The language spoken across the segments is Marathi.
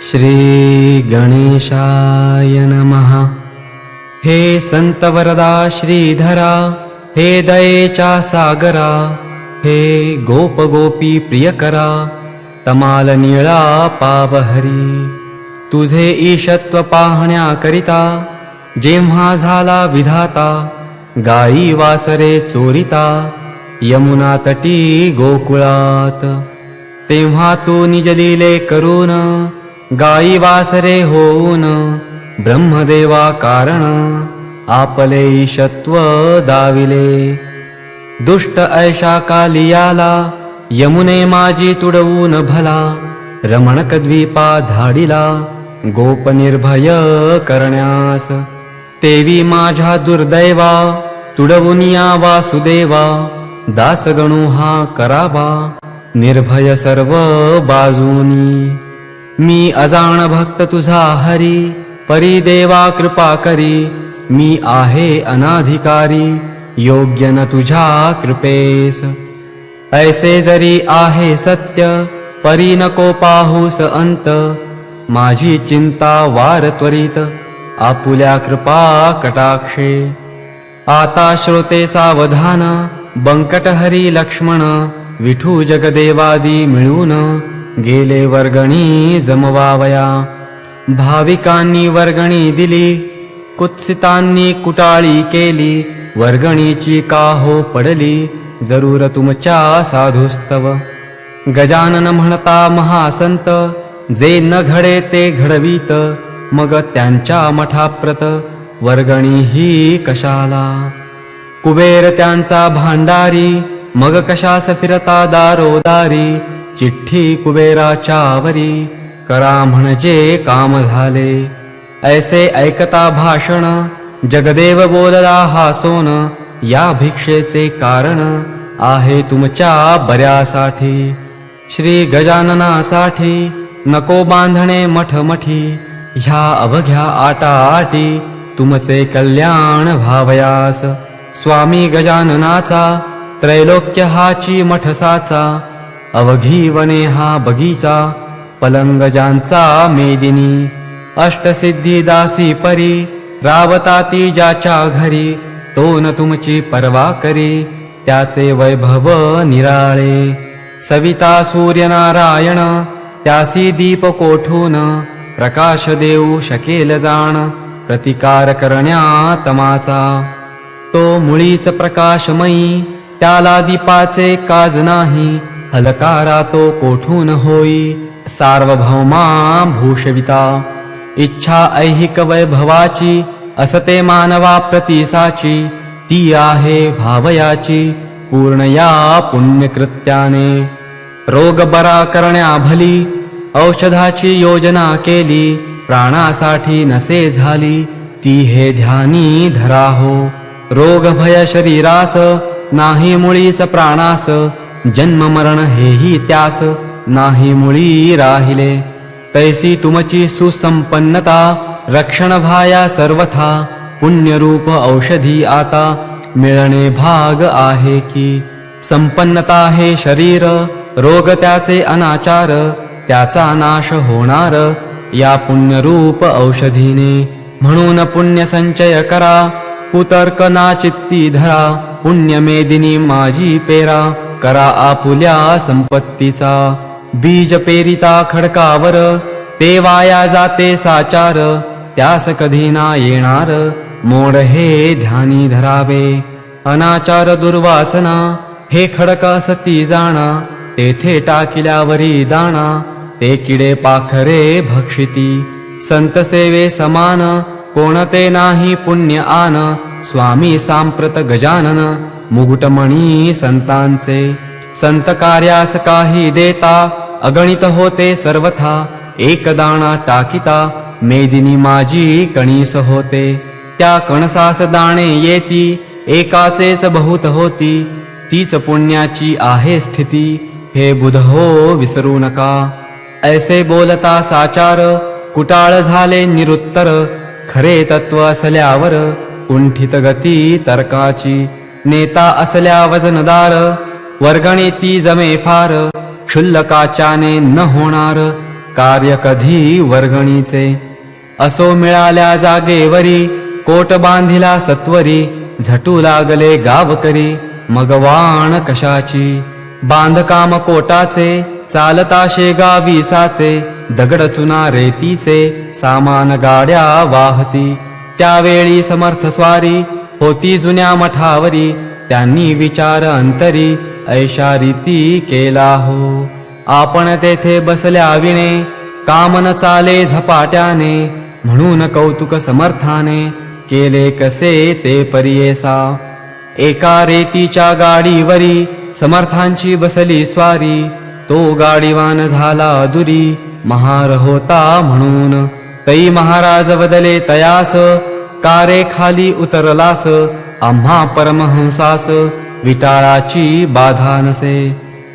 श्री गणेशाय नमः। हे संत वरदा श्रीधरा, हे दयेचा सागरा, हे गोप गोपी प्रियकरा, तमाल निळा पावहरी। तुझे ईशत्व पाहण्याकरिता जेव्हा झाला विधाता, गाई वासरे चोरिता यमुना तटी गोकुळात। तेव्हा तू निजलीले करून गाई वासरे होऊन, ब्रह्मदेवा कारण आपले ईशत्व दाविले। दुष्ट ऐशा कालियाला यमुने माझी तुडवून भला, रमणकद्वीपा धाडिला गोप निर्भय करण्यास। तेवी माझ्या दुर्दैवा तुडवुनिया वासुदेवा, दासगणू हा करावा निर्भय सर्व बाजूनी। मी अजाण भक्त तुझा हरी, परी देवा कृपा करी। मी आहे अनाधिकारी, योग्य न तुझ्या कृपेस। ऐसे जरी आहे सत्य, परी नको पाहूस अंत। माझी चिंता वार त्वरित, आपुल्या कृपा कटाक्षे। आता श्रोते सावधान, बंकट हरी लक्ष्मण, विठू जगदेवादी मिळून गेले वर्गणी जमवावया। भाविकांनी वर्गणी दिली, कुत्सितांनी कुटाळी केली। वर्गणीची का हो पडली, जरूर तुमच्या साधुस्तव। गजानन म्हणता महासंत, जे न घडे ते घडवीत। मग त्यांच्या मठाप्रत वर्गणी ही कशाला। कुबेर त्यांचा भांडारी, मग कशास फिरता दारोदारी। चिठ्ठी कुबेराच्या वरी, करा म्हणजे काम झाले। ऐसे ऐकता भाषण, जगदेव बोलला हासोन। या भिक्षेचे कारण आहे तुमच्या बऱ्यासाठी। श्री गजाननासाठी नको बांधणे मठमठी। ह्या अवघ्या आटाआटी, तुमचे कल्याण भावयास। स्वामी गजाननाचा त्रैलोक्य हाची मठसाचा। अवघी वने हा बगीचा, पलंग ज्यांचा मेदिनी। अष्टसिद्धी दासी परी, रावताती ज्याच्या घरी। तो न तुमची पर्वा करी, त्याचे वैभव निराळे। सविता सूर्यनारायण, त्यासी दीप कोठून। प्रकाश देऊ शकेल जाण, प्रतिकार करण्या तमाचा। तो मुळीच प्रकाशमयी, त्याला दीपाचे काज नाही। हलकारा तो कोठून होई, सार्वभौमा भूषविता। इच्छा ऐहिक वैभवाची, असते मानवा प्रतिसाची। ती आहे भावयाची, पूर्ण या पुण्यकृत्याने। रोग बरा करण्या भली, औषधाची योजना केली। प्राणासाठी नसे झाली, ती हे ध्यानी धराहो। रोग भय शरीरास, नाही मुळीच प्राणास। जन्म मरण हेही त्यास, नाही मुळी राहिले। तैसी तुमची सुसंपन्नता, रक्षण भाया सर्वथा। पुण्यरूप औषधी आता, मिळणे भाग आहे की। संपन्नता हे शरीर, रोग त्याचे अनाचार। त्याचा नाश होणार, या पुण्यरूप औषधीने। म्हणून पुण्य संचय करा, कुतर्क ना चित्ती धरा। पुण्यमेदिनी माझी पेरा, करा आपुल्या संपत्तीचा। बीज पेरिता खडकावर, ते वाया जाते साचार। त्यास कधी ना येणार, मोड हे ध्यानी धरावे। अनाचार दुर्वासना, हे खडक असती जाणा। तेथे टाकिल्यावरी दाणा, ते किडे पाखरे भक्षिती। संत सेवे समान, कोणते नाही पुण्य आन। स्वामी सांप्रत गजानन, मुकुटमणी संतांचे। संत कार्यास काही देता, अगणित होते सर्वथा। एक दाणा टाकिता, मेदिनी माझी कणीस होते। त्या कणसास दाणे येती, एकाचेच बहुत होती। तीच पुण्याची आहे स्थिती, हे बुध हो विसरू नका। ऐसे बोलता साचार, कुटाळ झाले निरुत्तर। खरे तत्व असल्यावर, कुंठित गती तर्काची। नेता असल्या वजनदार, वर्गणी ती जमे फार। क्षुल्लकाच्याने न होणार, कार्य कधी वर्गणीचे. असो मिळाल्या जागेवरी कोट बांधिला सत्वरी, झटू लागले गावकरी मग वाण कशाची. बांधकाम कोटाचे चालता शेगावी साचे, दगड चुना रेतीचे सामान गाड्या वाहती. त्यावेळी समर्थ स्वारी होती जुन्या मठावरी, त्यांनी विचार अंतरी ऐशा रीती केला हो. आपण तेथे बसल्या विणे काम न चाले झपाट्याने, म्हणून कौतुक समर्थाने केले कसे ते परियेसा. एका रेतीच्या गाडीवरी समर्थांची बसली स्वारी, तो गाडीवान झाला दुरी महार होता म्हणून. तै महाराज बदले तयास कारे खाली उतरलास, आम्हा परमहंसास विटाळाची बाधा नसे.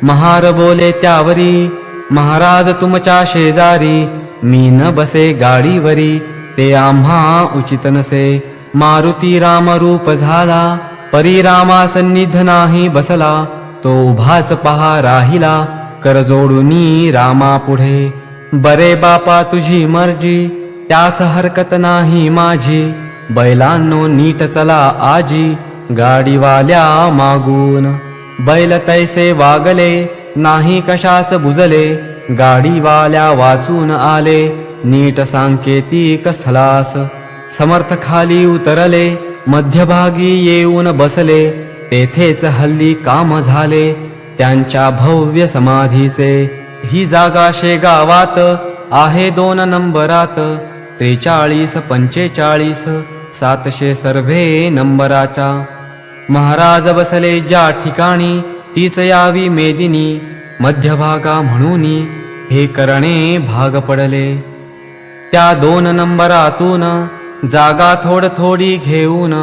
महार बोले त्यावरी महाराज तुमच्या शेजारी, मी न बसे गाडीवरी ते आम्हा उचित नसे. मारुती रामरूप झाला परी रामा सन्निध नाही बसला, तो उभाच पहा राहिला कर जोडूनी रामा पुढे. बरे बापा तुझी मर्जी त्यास हरकत नाही माझी, बैलांनो नीट चला आजी गाडीवाल्या मागून. बैल तैसे वागले नाही कशास बुजले, गाडीवाल्या वाचून आले नीट सांकेतिक स्थलास. समर्थ खाली उतरले मध्यभागी येऊन बसले, तेथेच हल्ली काम झाले त्यांच्या भव्य समाधीचे. ही जागा शेगावात आहे 2 नंबरात, 43 45 700 सर्वे नंबराच्या. महाराज बसले ज्या ठिकाणी तीच यावी मेदिनी, मध्यभागा म्हणूनी हे करणे भाग पडले. त्या 2 नंबरातून जागा थोडी घेऊन,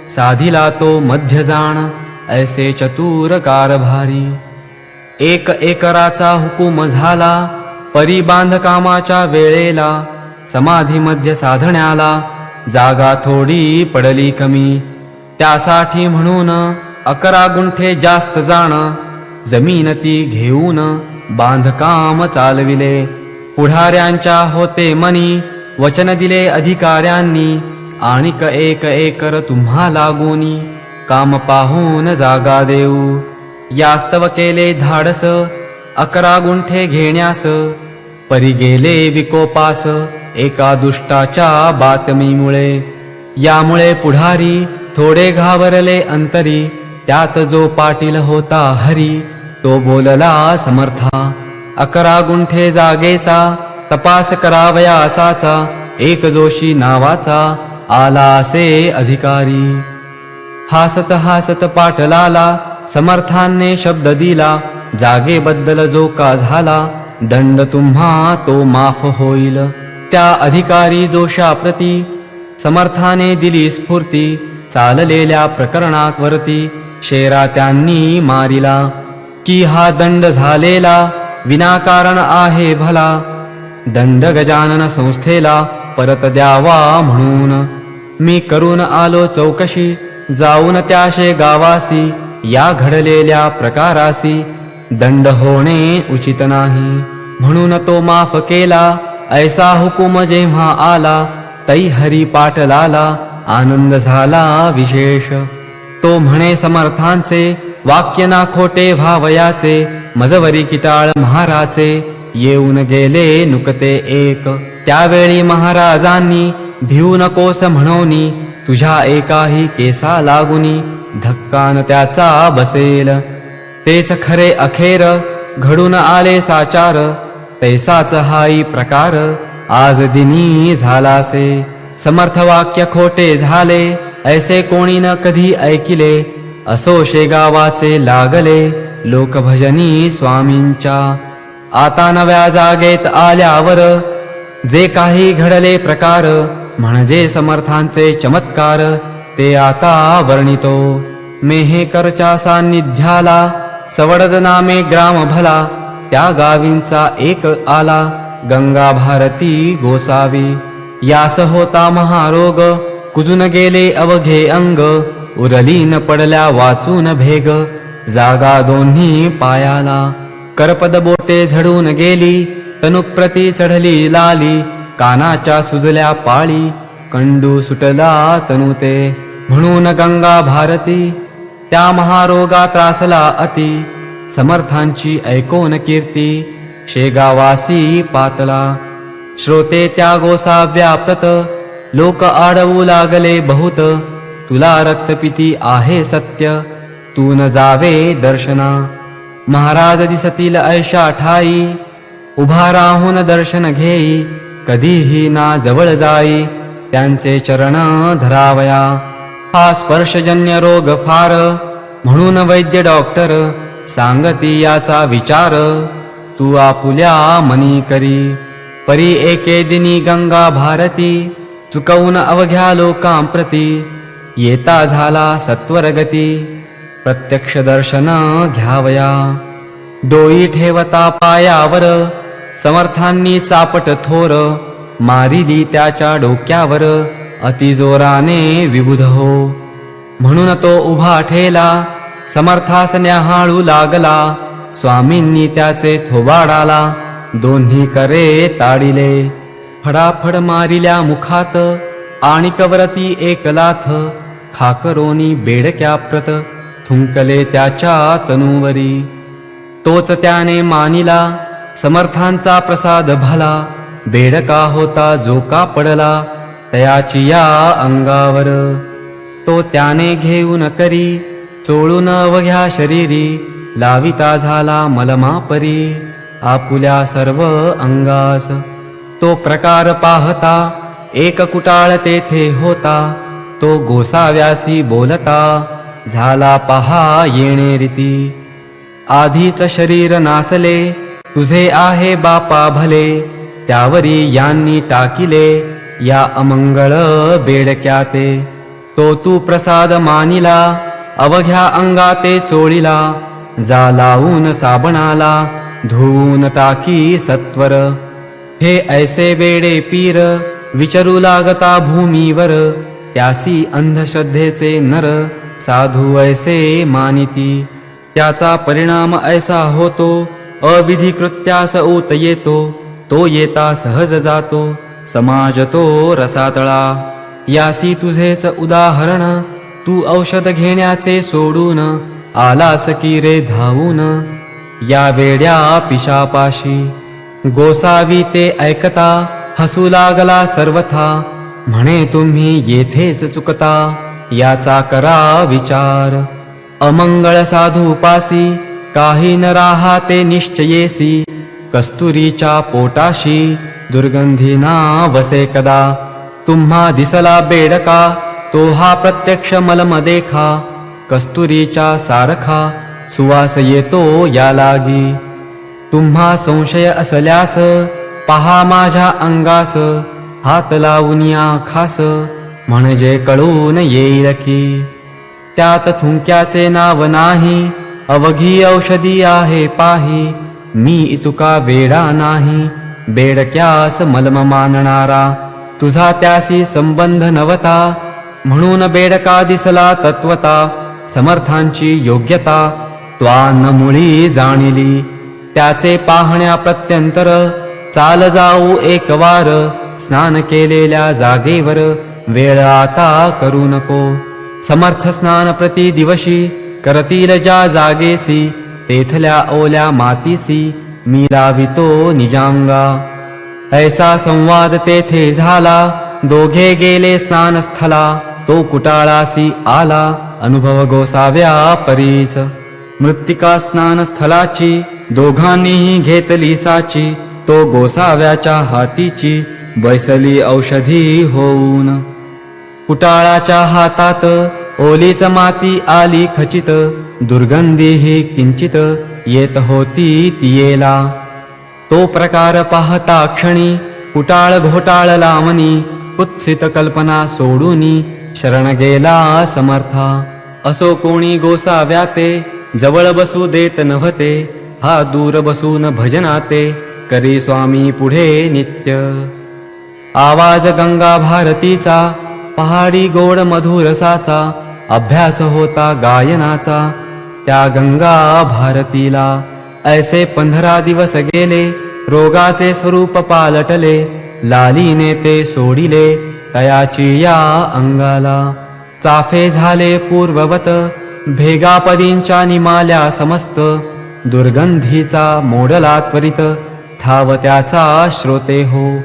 साधिला तो मध्य जाण ऐसे चतुर कारभारी. 1 एकराचा हुकूम झाला परी बांधकामाच्या वेळेला, समाधी मध्य साधण्याला जागा थोडी पडली कमी. त्यासाठी म्हणून 11 गुंठे जास्त जाण जमीन ती घेऊन बांधकाम चालविले. पुढाऱ्यांच्या होते मनी वचन दिले अधिकाऱ्यांनी, आणिक 1 एकर तुम्हा लागोनी काम पाहून जागा देऊ. यास्तव केले धाडस 11 गुंठे घेण्यास, परी गेले विकोपास एका दुष्टाच्या बातमीमुळे. यामुळे पुढारी थोडे घाबरले अंतरी, त्यात जो पाटील होता हरी तो बोलला समर्था. 11 गुंठे जागेचा तपास करावया असाचा, एक जोशी नावाचा आला असे अधिकारी. हासत हासत पाटलाला समर्थांनी शब्द दिला, जागेबद्दल जो का झाला दंड तुम्हा तो माफ होईल. त्या अधिकारी दोषाप्रती समर्थाने दिली स्फूर्ती, चाललेल्या प्रकरणावरती शेरा त्यांनी मारिला. की हा दंड झालेला विनाकारण आहे भला, दंड गजानन संस्थेला परत द्यावा म्हणून. मी करून आलो चौकशी जाऊन त्याशे गावासी, या घडलेल्या प्रकारासी दंड होणे उचित नाही, म्हणून तो माफ केला. ऐसा हुकूम जेव्हा आला तै हरी पाटलाला आनंद झाला विशेष. तो म्हणे समर्थांचे वाक्य ना खोटे व्हावयाचे, मजवरी किटाळ महाराचे येऊन गेले नुकते एक. त्यावेळी महाराजांनी भिऊ नकोस म्हणोनी, तुझ्या एकाही केसा लागुनी धक्कान त्याचा बसेल. तेच खरे अखेर घडून आले साचार, तैसाच हाई प्रकार आज दिनी झालासे. समर्थ वाक्य खोटे झाले ऐसे कोणी न कधी ऐकिले, असो शेगावाचे लागले लोकभजनी स्वामींच्या. आता नव्या जागेत आल्यावर जे काही घडले प्रकार, म्हणजे समर्थांचे चमत्कार ते आता वर्णितो. मेहेकरच्या सान्निध्याला सवडद नामे ग्राम भला, त्या गावींचा एक आला गंगा भारती गोसावी. यास होता महारोग कुजून गेले अवघे अंग, उरली न पडल्या वाचून भेग जागा दोन्ही पायाला. करपद बोटे झडून गेली तनुप्रती चढली लाली, कानाच्या सुजल्या पाळी, कंडू सुटला तनुते. म्हणून गंगा भारती त्या महारोगा त्रासला अति, समर्थांची ऐकोन कीर्ती, शेगावासी पातला. श्रोते त्या गोसाव्या प्रत, लोक आडवू लागले बहुत. तुला रक्तपिती आहे सत्य, तू न जावे दर्शना. महाराज दिसतील ऐशा ठाई, उभा राहून दर्शन घेई. कधीही ना जवळ जाई, त्यांचे चरण धरावया. हा स्पर्शजन्य रोग फार, म्हणून वैद्य डॉक्टर सांगती याचा विचार. तू आपुल्या मनी करी, परी एके दिनी गंगा भारती, चुकवून अवघ्या लोकांप्रती, येता झाला सत्वरगती. प्रत्यक्ष दर्शन घ्यावया. डोई ठेवता पायावर, समर्थांनी चापट थोर, मारिली त्याच्या डोक्यावर, अतिजोराने विबुध हो. म्हणून तो उभा ठेला, समर्थास न्याहाळू लागला. स्वामींनी त्याचे थोबाडाला, दोन्ही करे ताडिले. फडाफड मारिल्या मुखात, आणि कवरती एक लाथ, खाकरोनी बेडक्या प्रत, थुंकले त्याच्या तनुवरी. तोच त्याने मानिला, समर्थांचा प्रसाद भला. बेडका होता जो का पडला, तयाची या अंगावर. तो त्याने घेऊन करी, चोळून अवघ्या शरीरी, लाविता झाला मलमापरी, आपुल्या सर्व अंगास. तो प्रकार पाहता, एक कुटाळ तेथे होता. तो गोसाव्यासी बोलता, झाला पहा येणे रीती. आधीच शरीर नासले, तुझे आहे बापा भले. त्यावरी यांनी टाकिले, या अमंगळ बेडक्याते. तो तू प्रसाद मानिला, अवघ्या अंगाते चोळिला. जा लावून साबणाला, धुवून टाकी सत्वर. हे ऐसे वेडे पीर, विचरू लागता भूमीवर. त्यासी अंधश्रद्धेचे नर, साधू ऐसे मानिती. त्याचा परिणाम ऐसा होतो, अविधी कृत्यास ऊत येतो. तो येता सहज जातो, समाज तो रसातळा. यासी तुझेच उदाहरण, तू औषध घेण्याचे सोडून, आलास की रे धावून, या वेड्या पिशापाशी. गोसावी ते ऐकता, हसू लागला सर्वथा. म्हणे तुम्ही येथेच चुकता, याचा करा विचार. अमंगळ साधूपासी, काही न राहाते निश्चयेसी. कस्तुरीच्या पोटाशी, दुर्गंधीना वसे कदा. तुम्हा दिसला बेडका, तो हा प्रत्यक्ष मलम देखा. कस्तुरीच्या सारखा, सुवास येतो या लागी. तुम्हा संशय असल्यास, पहा माझ्या अंगास. हात लावून या खास, म्हणजे कळून येईल की. त्यात थुंक्याचे नाव नाही, अवघी औषधी आहे पाही. मी तुका वेडा नाही, बेडक्यास मलम मानणारा. तुझा त्यासी संबंध नवता, म्हणून बेडका दिसला तत्वता. समर्थांची योग्यता, त्वा न मुळी जाणिली. त्याचे पाहण्या प्रत्यंतर, चाल जाऊ एक वार. स्नान केलेल्या जागेवर, वेळ आता करू नको. समर्थ स्नान प्रति दिवशी, करतील ज्या जागेसी. तेथल्या ओल्या मातीसी, मी लावितो निजांगा. ऐसा संवाद तेथे झाला, दोघे गेले स्नानस्थला. तो कुटाळासी आला, अनुभव गोसाव्या परीच. मृत्तिका स्नानस्थलाची, दोघांनीही घेतली साची. तो गोसाव्याच्या हातीची, बैसली औषधी होऊन. कुटाळाच्या हातात, ओलीच माती आली खचित. दुर्गंधीही किंचित, येत होती तियेला. तो प्रकार पाहता क्षणी, कुटाळ घोटाळला मनी. कुत्सित कल्पना सोडूनी, शरण गेला समर्था. असो कोणी गोसाव्याते, जवळ बसू देत नव्हते. हा दूर बसून भजनाते, करी स्वामी पुढे नित्य. आवाज गंगा भारतीचा, पहाडी गोड मधुरसाचा. अभ्यास होता गायनाचा, त्या गंगा भारतीला. ऐसे 15 दिवस गेले, रोगाचे स्वरूप पालटले, लालीने ते सोडिले, तयाची या अंगाला. चाफे झाले पूर्ववत, भेगापदींच्या निमाल्या समस्त, दुर्गंधीचा मोडला त्वरित, धावत्याचा श्रोते हो.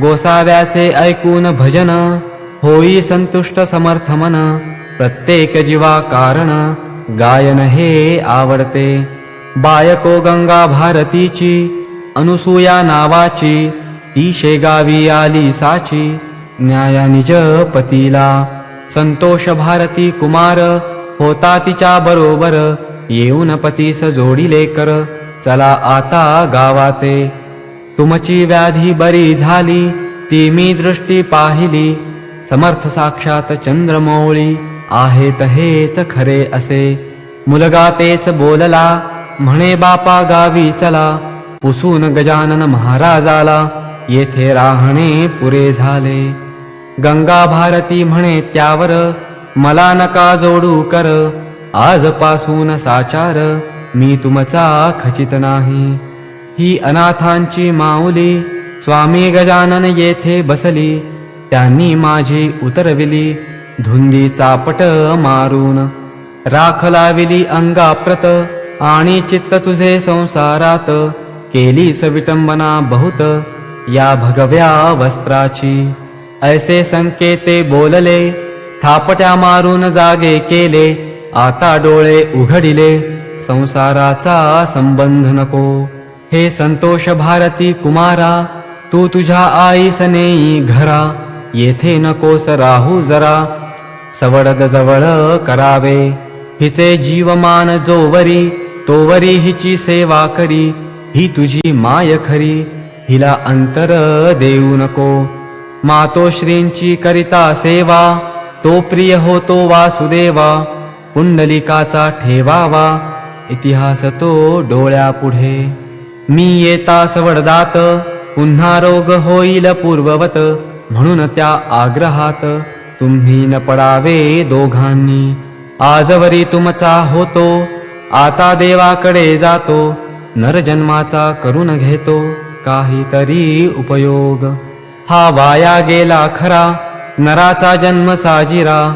गोसाव्याचे ऐकून भजन, होई संतुष्ट समर्थ मन, प्रत्येक जीवा कारण, गायन हे आवडते. बायको गंगा भारतीची, अनुसूया नावाची, ती शेगावी आली साची, न्याया निज पतीला. संतोष भारती कुमार, होता तिच्या बरोबर, येऊन पतीस जोडिले कर, चला आता गावाते. तुमची व्याधी बरी झाली, ती मी दृष्टी पाहिली, समर्थ साक्षात चंद्रमौळी, आहेत हेच खरे असे. मुलगा तेच बोलला, म्हणे बापा गावी चला, पुसून गजानन महाराजाला, येथे राहणे पुरे झाले. गंगा भारती म्हणे त्यावर, मला नका जोडू कर, आजपासून साचार, मी तुमचा खचित नाही. ही अनाथांची माऊली, स्वामी गजानन येथे बसली, त्यांनी माझी उतरविली, धुंदी चापट मारून. राख लाविली अंगाप्रत, आणि चित्त तुझे संसारात, केलीस विटंबना बहुत, या भगव्या वस्त्राची. ऐसे संकेते बोलले, थापट्या मारून जागे केले, आता डोळे उघडिले, संसाराचा संबंध नको. हे संतोष भारती कुमारा, तू तुझ्या आईस नेई घरा, येथे नकोस राहू जरा, सवडद जवळ करावे. हिचे जीवमान जोवरी, तोवरी हिची सेवा करी, ही तुझी माय खरी, हिला अंतर देऊ नको. मातोश्रींची करिता सेवा, तो प्रिय होतो वासुदेवा, पुंडलिकाचा ठेवावा, इतिहास तो डोळ्यापुढे. मी येता सवडदात, पुन्हा रोग होईल पूर्ववत, म्हणून त्या आग्रहात, तुम्ही न पडावे दोघांनी. आजवरी तुमचा होतो, आता देवाकडे जातो, नरजन्माचा करून घेतो, काहीतरी उपयोग. हा वाया गेला खरा, नराचा जन्म साजिरा,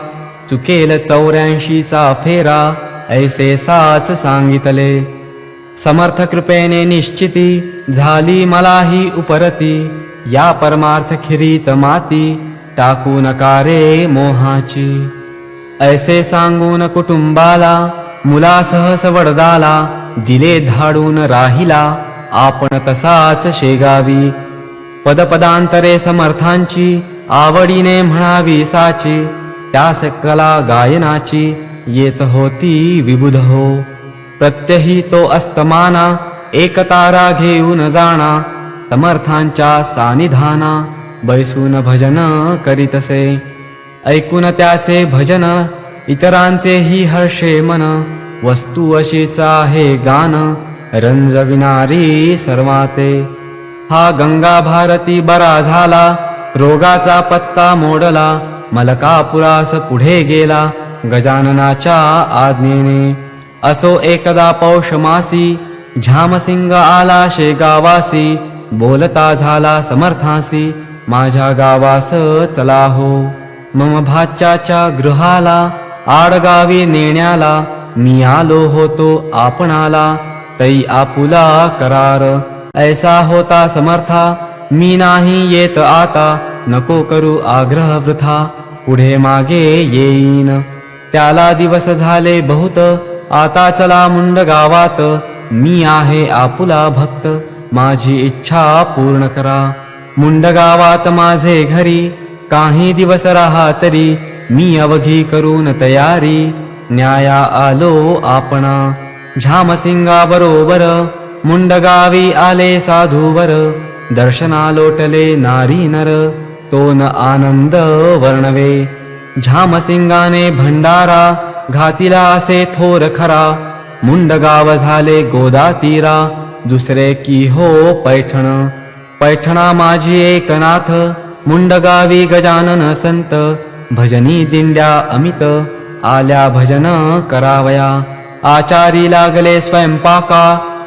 चुकेल 84चा फेरा, ऐसे साच सांगितले. समर्थ कृपेने निश्चिती, झाली मलाही उपरती, या परमार्थ खिरीत माती, टाकू नका रे मोहाची. ऐसे सांगून कुटुंबाला, मुलासह सवडदाला, दिले धाडून राहिला, आपण तसाच शेगावी. पदपदांतरे समर्थांची, आवडीने म्हणावी साची, त्यास कला गायनाची, येत होती विबुध हो. प्रत्यही तो अस्तमाना, एक तारा घेऊन जाणा, समर्थांच्या सानिधाना, बैसून भजन करीतसे. ऐकून त्याचे भजन, इतरांचेही हर्षे मन, वस्तू अशीच आहे गान, रंजविणारी सर्वाते. हा गंगा भारती बरा झाला, रोगाचा पत्ता मोडला, मलकापुरास पुढे गेला, गजाननाच्या आज्ञेने. असो एकदा पौष मासी, झामसिंग आला शेगावासी, बोलता झाला समर्थासी, माझ्या गावास चला हो. मम भाच्याच्या गृहाला, आडगावी नेण्याला, मी आलो होतो आपणाला, तै आपुला करार. ऐसा होता समर्था, मी नाही येत आता, नको करू आग्रह वृथा, पुढे मागे येईन. त्याला दिवस झाले बहुत, आता चला मुंड गावात, मी आहे आपुला भक्त, माझी इच्छा पूर्ण करा. मुंड गावात माझे घरी, काही दिवस राहा तरी, मी अवघी करून तयारी, न्याया आलो आपणा. झामसिंगा बरोबर, मुंडगावी आले साधूवर, दर्शना लोटले नारी नर, तो न आनंद वर्णवे. झामसिंगाने भंडारा, घातिला असे थोर खरा, मुंडगाव झाले गोदातीरा, दुसरे की हो पैठण. पैठणा माझी एकनाथ, मुंडगावी गजानन संत, भजनी दिंड्या अमित, आल्या भजन करावया. आचारी लागले स्वयंपाका,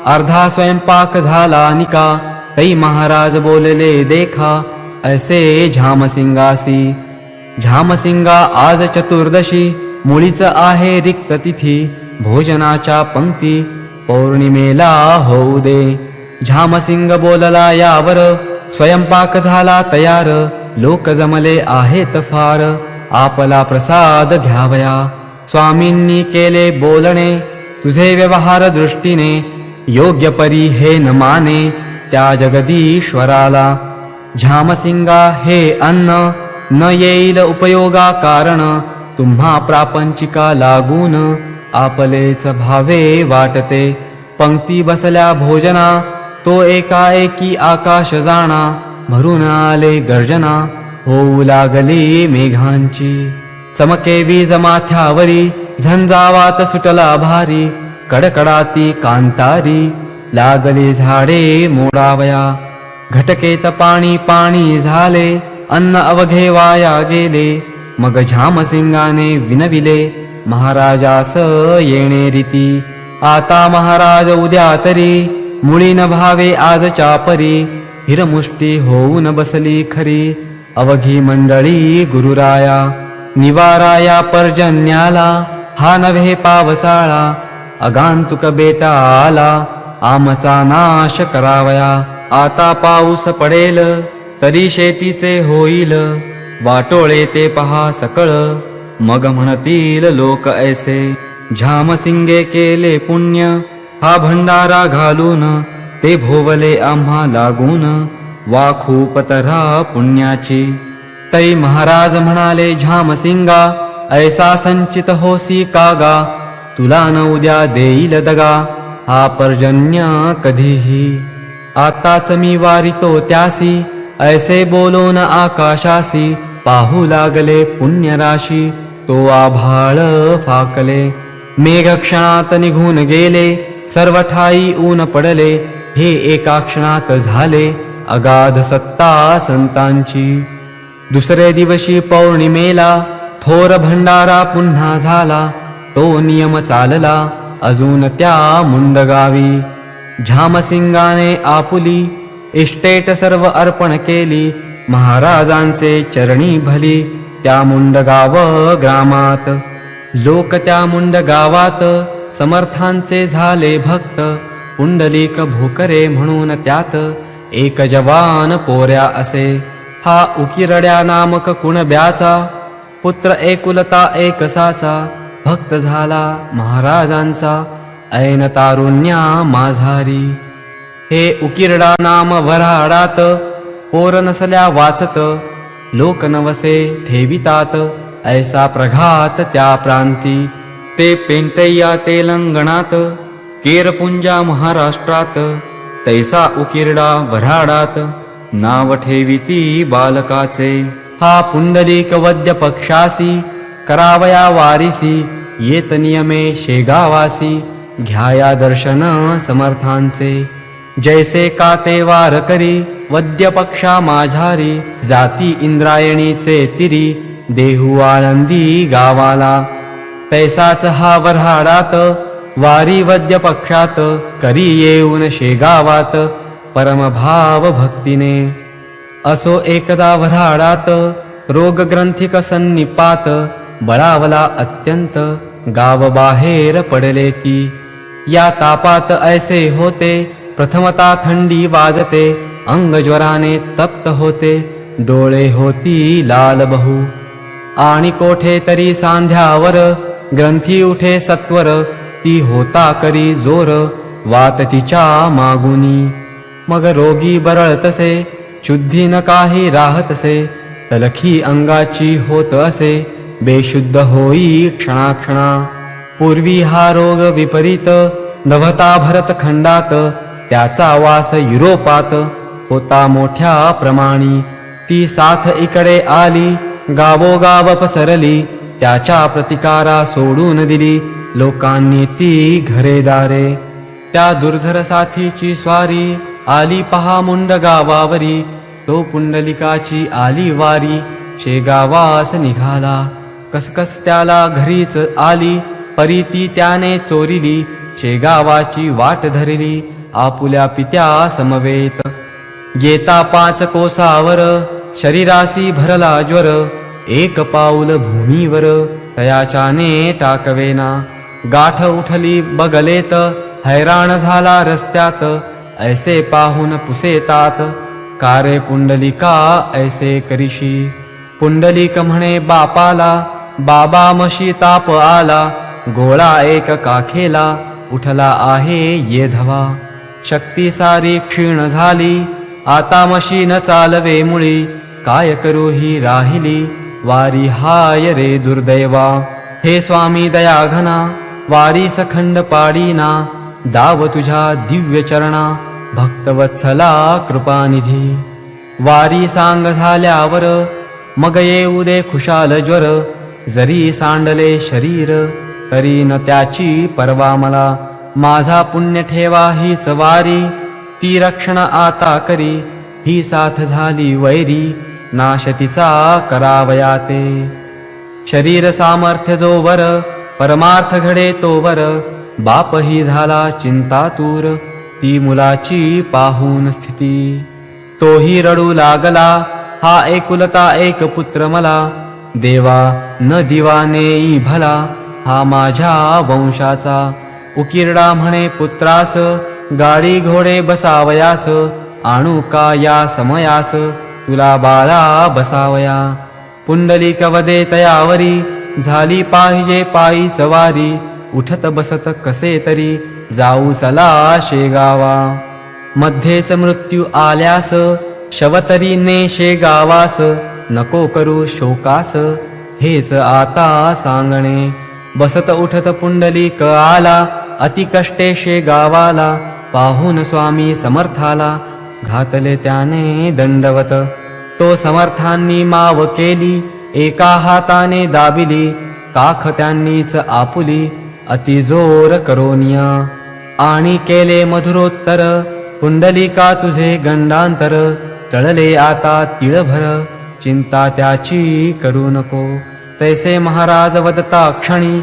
अर्धा स्वयंपाक झाला निका, तै महाराज बोलले देखा ऐसे झामसिंगासी. झामसिंगा आज चतुर्दशी मुळीच आहे रिक्त तिथी. भोजनाच्या पंक्ती पौर्णिमेला होऊ दे. झामसिंग बोलला यावर स्वयंपाक झाला तयार. लोक जमले आहेत फार आपला प्रसाद घ्यावया. स्वामींनी केले बोलणे तुझे व्यवहार दृष्टीने. योग्य परी हे न माने त्या जगदीश्वराला. झामसिंगा हे अन्न न येईल उपयोगा कारण. तुम्हा प्रापंचिका लागून आपलेच भावे वाटते. पंक्ती बसल्या भोजना तो एकाएकी आकाश जाणा. भरून आले गर्जना होऊ लागली मेघांची. चमके वीज माथ्यावरी झंझावात सुटला भारी. कडकडाती कांतारी लागली झाडे मोडावया. घटकेत पाणी पाणी झाले अन्न अवघे वाया गेले. मग झामसिंगाने विनविले महाराजास येणे रीती. आता महाराज उद्या तरी मुळी न भावे आजच्या परी. हिरमुष्टी होऊन बसली खरी अवघी मंडळी गुरुराया. निवाराया पर्जन्याला हा नव्हे पावसाळा. आगंतुक बेटा आला आमचा नाश करावया. आता पाऊस पडेल तरी शेतीचे होईल. वाटोळे ते पहा सकळ मग म्हणतील लोक ऐसे. झामसिंगे केले पुण्य हा भंडारा घालून. ते भोवले आम्हा लागून वा खूप तऱ्हा पुण्याची. तै महाराज म्हणाले झामसिंगा ऐसा संचित होसी कागा. तुला न उद्या देईल दगा हा पर्जन्य कधीही. आताच मी वारितो त्यासी ऐसे बोलून आकाशासी. पाहू लागले पुण्यराशी तो आभाळ फाकले. मेघ क्षणात निघून गेले सर्व ठाई ऊन पडले. हे एका क्षणात झाले अगाध सत्ता संतांची. दुसरे दिवशी पौर्णिमेला थोर भंडारा पुन्हा झाला. तो नियम चालला अजून त्या मुंडगावी. झामसिंगाने आपुली इष्टेट सर्व अर्पण केली. महाराजांचे चरणी भली त्या मुंडगाव ग्रामात. लोक त्या मुंडगावात समर्थांचे झाले भक्त. पुंडलिक भोकरे म्हणून त्यात एक जवान पोऱ्या असे. हा उकिरड्या नामक कुणब्याचा पुत्र एकुलता एकसाचा. भक्त झाला महाराजांचा ऐन तारुण्या माझारी. हे उकिरडा नाम वऱ्हाडात पोर नसल्या वाचत. लोक नवसे ठेवितात ऐसा प्रघात त्या प्रांती. ते पेंटैया तेलंगणात केरपुंजा महाराष्ट्रात. तैसा उकिरडा वऱ्हाडात नाव ठेविती बालकाचे. हा पुंडलिक वद्य पक्षासी करावया वारिसी. येत नियमे शेगावासी घ्याया दर्शन समर्थांचे. जैसे काते वार करी वद्य पक्षा माझारी. जाती इंद्रायणीचे तिरी देहू आनंदी गावाला. तैसाच हा वऱ्हाडात वारी वद्य पक्षात. करी येऊन शेगावात परमभाव भक्तीने. असो एकदा वऱ्हाडात रोगग्रंथिक सन्निपात. बळावला अत्यंत गाव बाहेर पडले ती. या तापात ऐसे होते प्रथमता थंडी वाजते. अंग ज्वराने तप्त होते डोळे होती लाल बहु. आणि कोठे तरी सांध्यावर ग्रंथी उठे सत्वर. ती होता करी जोर वात तिच्या मागुनी. मग रोगी बरळतसे शुद्धी न काही राहतसे. तलखी अंगाची होत असे बेशुद्ध होई क्षणाक्षणा. पूर्वी हा रोग विपरीत नभता भरतखंडात. त्याचा वास युरोपात होता मोठ्या प्रमाणी. ती साथ इकडे आली गावोगाव पसरली. त्याच्या प्रतिकारा सोडून दिली लोकांनी ती घरेदारे. त्या दुर्धर साथीची स्वारी आली पहा मुंड गावावरी. तो पुंडलिकाची आली वारी शेगावास निघाला. कसकस त्याला घरीच आली परी ती त्याने चोरिली. शेगावाची वाट धरली आपुल्या पित्या समवेत. गेता 5 कोसावर शरीरासी भरला ज्वर, एक पाऊल भूमीवर तयाच्याने टाकवेना. गाठ उठली बगलेत, हैराण झाला रस्त्यात, ऐसे पाहून पुसेतात. कारे पुंडलिका ऐसे करीशी. पुंडलिक म्हणे बापाला, बाबा मशी ताप आला. गोळा एक काखेला, उठला आहे ये धवा. शक्ती सारी क्षीण झाली, आता मशी न चालवे मुळी. काय करू ही राहिली, वारी हाय रे दुर्दैवा. हे स्वामी दया घना, वारी सखंड पाडीना. दाव तुझ्या दिव्य चरणा, भक्तवत्सला कृपानिधी. वारी सांग झाल्यावर, मग येऊ दे खुशाल ज्वर. जरी सांडले शरीर, तरी न त्याची पर्वा मला. माझा पुण्य ठेवा हीच वारी, ती रक्षण आता करी. ही साथ झाली वैरी, नाश तिचा करावया ते. शरीर सामर्थ्य जोवर, परमार्थ घडे तोवर. बापही झाला चिंतातूर, ती मुलाची पाहून स्थिती. तोही रडू लागला, हा एकुलता एक पुत्र मला. देवा न दिवानेई भला, हा माझ्या वंशाचा. उकिरडा म्हणे पुत्रास, गाडी घोडे बसावयास. आणू का या समयास, तुला बाळा बसावया. पुंडलिक वदे तयावरी, झाली पाहिजे पायी सवारी. उठत बसत कसे तरी, जाऊ चला शेगावा. मध्येच मृत्यू आल्यास, शवतरी ने शेगावास. नको करू शोकास, हेच आता सांगणे. बसत उठत पुंडलिक आला, अति कष्टे शेगावाला. पाहून स्वामी समर्थाला, घातले त्याने दंडवत. तो समर्थांनी माव केली, एका हाताने दाबिली. काख त्यांनीच आपुली, अति जोर करोनिया. आणि केले मधुरोत्तर, पुंडलिका तुझे गंडांतर. टळले आता तिळभर, चिंता त्याची करू नको. तैसे महाराज वदता क्षणी,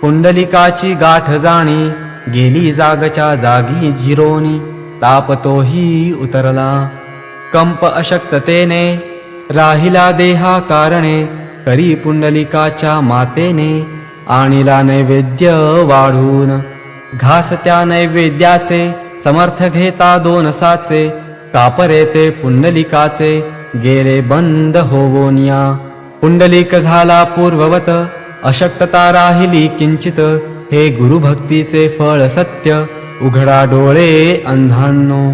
पुंडलिकाची गाठ जाणी. गेली जागच्या जागी जिरोनी, ताप तोही उतरला. कंप अशक्ततेने, राहिला देहा कारणे. करी पुंडलिकाच्या मातेने, आणिला नैवेद्य वाढून. घास त्या नैवेद्याचे, समर्थ घेता 2 साचे. कापरे ते पुंडलिकाचे, गेले बंद होवोनिया. पुंडलिक झाला पूर्ववत, अशक्तता राहिली किंचित. हे गुरुभक्तीचे फळ सत्य, उघडा डोळे अंधांनो.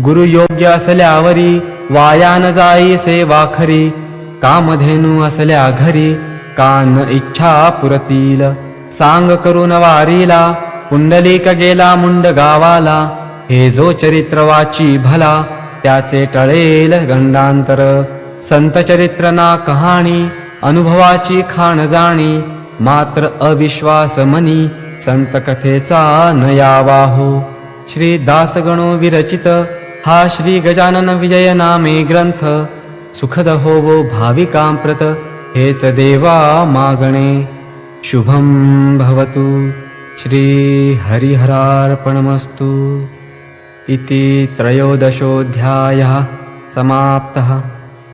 गुरु योग्य असल्यावरी, वाया न जाई सेवा खरी. कामधेनू असल्या घरी, कान इच्छा पुरतील. सांग करून वारीला, पुंडलिक गेला मुंड गावाला. हे जो चरित्र वाची भला, त्याचे टळेल गंडांतर. संत चरित्र ना कहाणी, अनुभवाची खाण जाणी. मात्र अविश्वास मनी, संत कथेचा न यावा हो. श्री दासगणो विरचित, हा श्री गजानन विजय नामे ग्रंथ. सुखद होवो भाविकांप्रत, हेच देवा मागणे. शुभं भवतु. श्री हरिहरार्पणमस्तु. इति 13 समाप्तः.